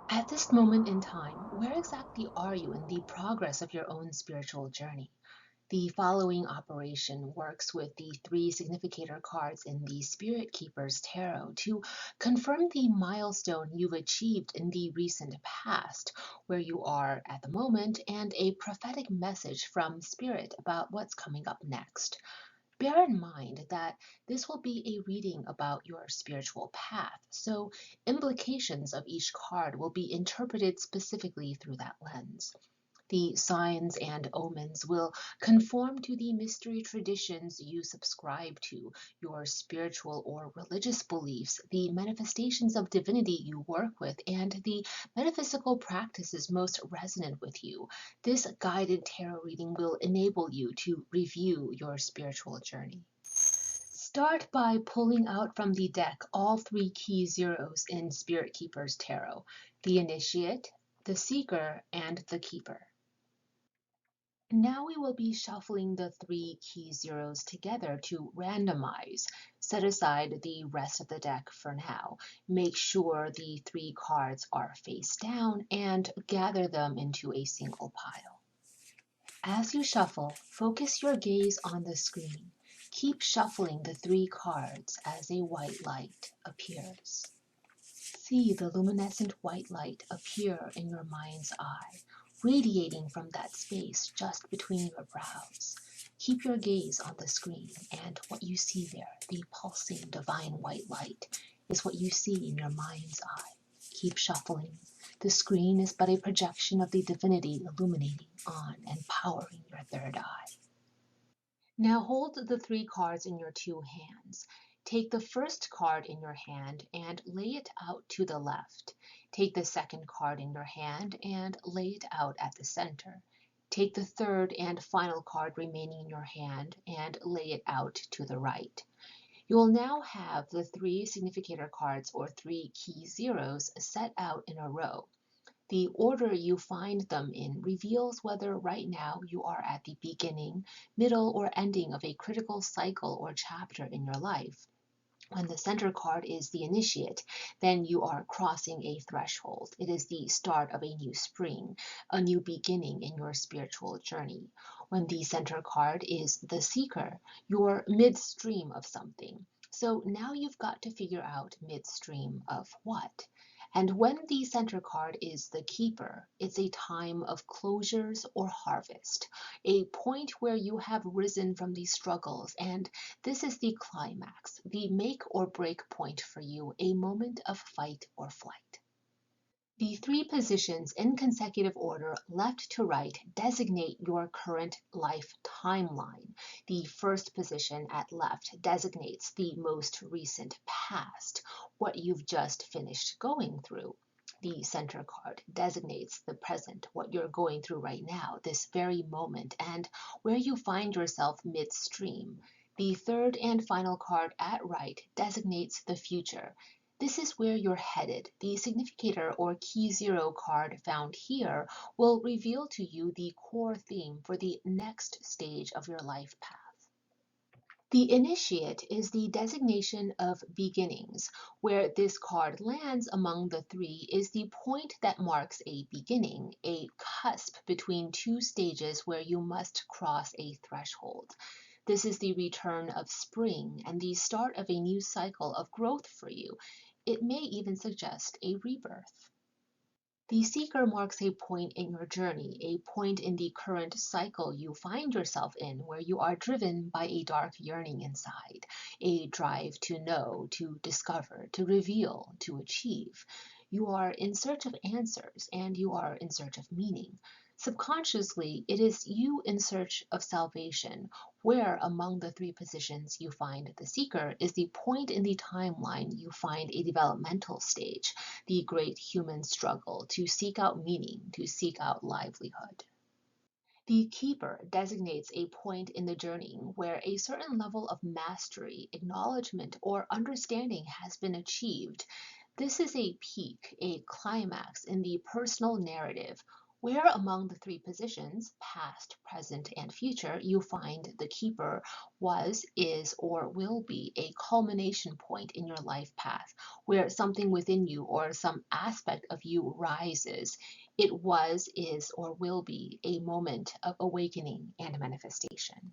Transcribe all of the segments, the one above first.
At this moment in time, where exactly are you in the progress of your own spiritual journey? The following operation works with the three significator cards in the Spirit Keeper's Tarot to confirm the milestone you've achieved in the recent past, where you are at the moment, and a prophetic message from Spirit about what's coming up next. Bear in mind that this will be a reading about your spiritual path, so implications of each card will be interpreted specifically through that lens. The signs and omens will conform to the mystery traditions you subscribe to, your spiritual or religious beliefs, the manifestations of divinity you work with, and the metaphysical practices most resonant with you. This guided tarot reading will enable you to review your spiritual journey. Start by pulling out from the deck all three key zeros in Spirit Keeper's Tarot: the Initiate, the Seeker, and the Keeper. Now we will be shuffling the three key zeros together to randomize. Set aside the rest of the deck for now. Make sure the three cards are face down and gather them into a single pile. As you shuffle, focus your gaze on the screen. Keep shuffling the three cards as a white light appears. See the luminescent white light appear in your mind's eye, radiating from that space just between your brows. Keep your gaze on the screen, and what you see there, the pulsing divine white light, is what you see in your mind's eye. Keep shuffling. The screen is but a projection of the divinity illuminating on and powering your third eye. Now hold the three cards in your two hands. Take the first card in your hand and lay it out to the left. Take the second card in your hand and lay it out at the center. Take the third and final card remaining in your hand and lay it out to the right. You will now have the three significator cards or three key zeros set out in a row. The order you find them in reveals whether right now you are at the beginning, middle, or ending of a critical cycle or chapter in your life. When the center card is the initiate, then you are crossing a threshold. It is the start of a new spring, a new beginning in your spiritual journey. When the center card is the seeker, you're midstream of something. So now you've got to figure out midstream of what. And when the center card is the keeper, it's a time of closures or harvest, a point where you have risen from the struggles, and this is the climax, the make or break point for you, a moment of fight or flight. The three positions in consecutive order, left to right, designate your current life timeline. The first position at left designates the most recent past, what you've just finished going through. The center card designates the present, what you're going through right now, this very moment, and where you find yourself midstream. The third and final card at right designates the future. This is where you're headed. The significator or key zero card found here will reveal to you the core theme for the next stage of your life path. The initiate is the designation of beginnings. Where this card lands among the three is the point that marks a beginning, a cusp between two stages where you must cross a threshold. This is the return of spring and the start of a new cycle of growth for you. It may even suggest a rebirth. The seeker marks a point in your journey, a point in the current cycle you find yourself in where you are driven by a dark yearning inside, a drive to know, to discover, to reveal, to achieve. You are in search of answers and you are in search of meaning. Subconsciously, it is you in search of salvation, where among the three positions you find the seeker is the point in the timeline you find a developmental stage, the great human struggle to seek out meaning, to seek out livelihood. The keeper designates a point in the journey where a certain level of mastery, acknowledgement, or understanding has been achieved. This is a peak, a climax in the personal narrative Where among the three positions, past, present, and future, you find the keeper was, is, or will be a culmination point in your life path, where something within you or some aspect of you rises, it was, is, or will be a moment of awakening and manifestation.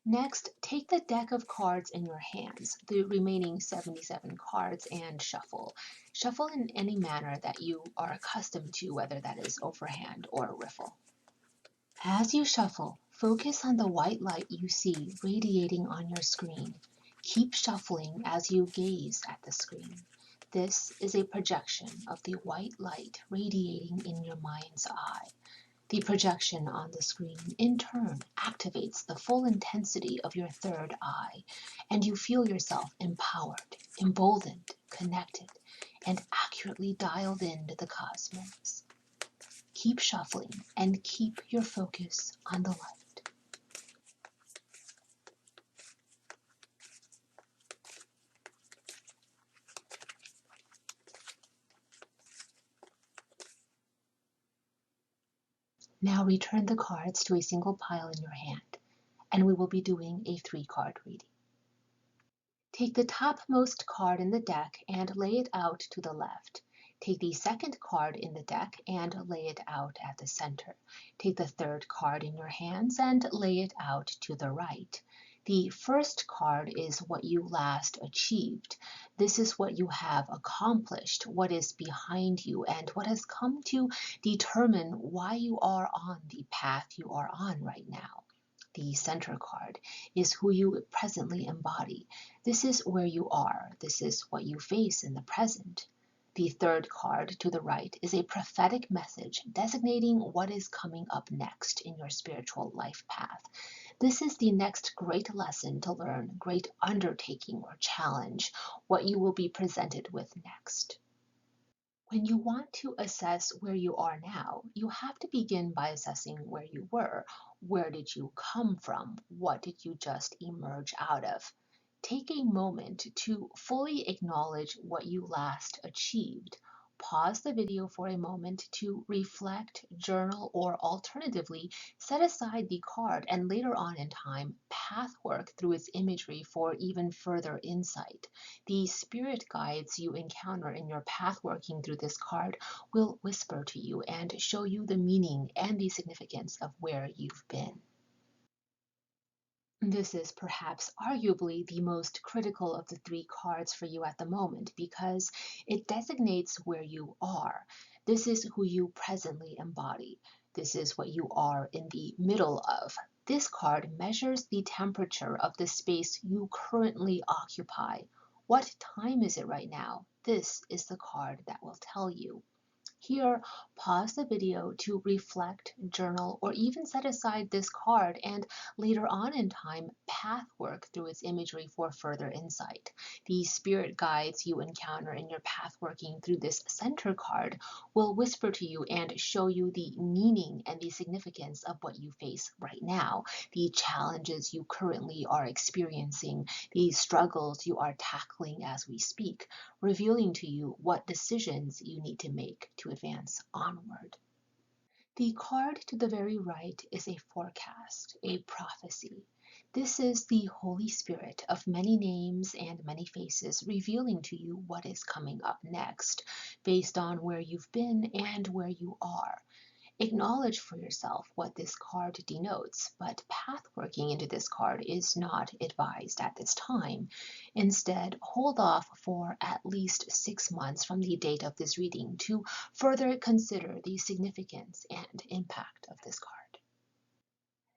Next, take the deck of cards in your hands, the remaining 77 cards, and shuffle. Shuffle in any manner that you are accustomed to, whether that is overhand or riffle. As you shuffle, focus on the white light you see radiating on your screen. Keep shuffling as you gaze at the screen. This is a projection of the white light radiating in your mind's eye. The projection on the screen, in turn, activates the full intensity of your third eye, and you feel yourself empowered, emboldened, connected, and accurately dialed into the cosmos. Keep shuffling and keep your focus on the light. Now return the cards to a single pile in your hand, and we will be doing a 3-card reading. Take the topmost card in the deck and lay it out to the left. Take the second card in the deck and lay it out at the center. Take the third card in your hands and lay it out to the right. The first card is what you last achieved. This is what you have accomplished, what is behind you, and what has come to determine why you are on the path you are on right now. The center card is who you presently embody. This is where you are. This is what you face in the present. The third card to the right is a prophetic message designating what is coming up next in your spiritual life path. This is the next great lesson to learn, great undertaking or challenge, what you will be presented with next. When you want to assess where you are now, you have to begin by assessing where you were. Where did you come from? What did you just emerge out of? Take a moment to fully acknowledge what you last achieved. Pause the video for a moment to reflect, journal, or alternatively, set aside the card and later on in time, pathwork through its imagery for even further insight. The spirit guides you encounter in your path working through this card will whisper to you and show you the meaning and the significance of where you've been. This is perhaps arguably the most critical of the 3 cards for you at the moment because it designates where you are. This is who you presently embody. This is what you are in the middle of. This card measures the temperature of the space you currently occupy. What time is it right now? This is the card that will tell you. Here, pause the video to reflect, journal, or even set aside this card and later on in time, pathwork through its imagery for further insight. The spirit guides you encounter in your pathworking through this center card will whisper to you and show you the meaning and the significance of what you face right now, the challenges you currently are experiencing, the struggles you are tackling as we speak, revealing to you what decisions you need to make to advance onward. The card to the very right is a forecast, a prophecy. This is the Holy Spirit of many names and many faces revealing to you what is coming up next based on where you've been and where you are. Acknowledge for yourself what this card denotes, but pathworking into this card is not advised at this time. Instead, hold off for at least 6 months from the date of this reading to further consider the significance and impact of this card.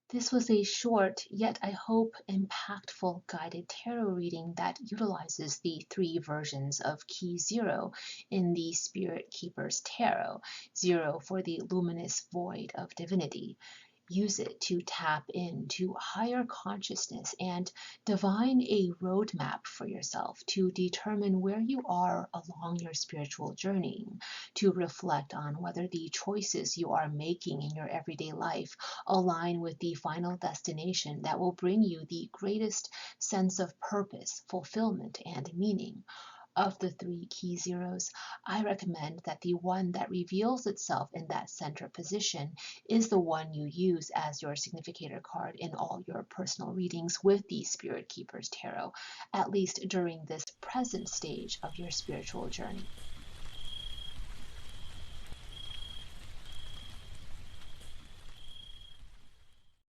This was a short, yet I hope impactful guided tarot reading that utilizes the 3 versions of Key 0 in the Spirit Keeper's Tarot. 0 for the luminous void of divinity. Use it to tap into higher consciousness and divine a roadmap for yourself to determine where you are along your spiritual journey, to reflect on whether the choices you are making in your everyday life align with the final destination that will bring you the greatest sense of purpose, fulfillment, and meaning. Of the three key zeros, I recommend that the one that reveals itself in that center position is the one you use as your significator card in all your personal readings with the Spirit Keepers Tarot, at least during this present stage of your spiritual journey.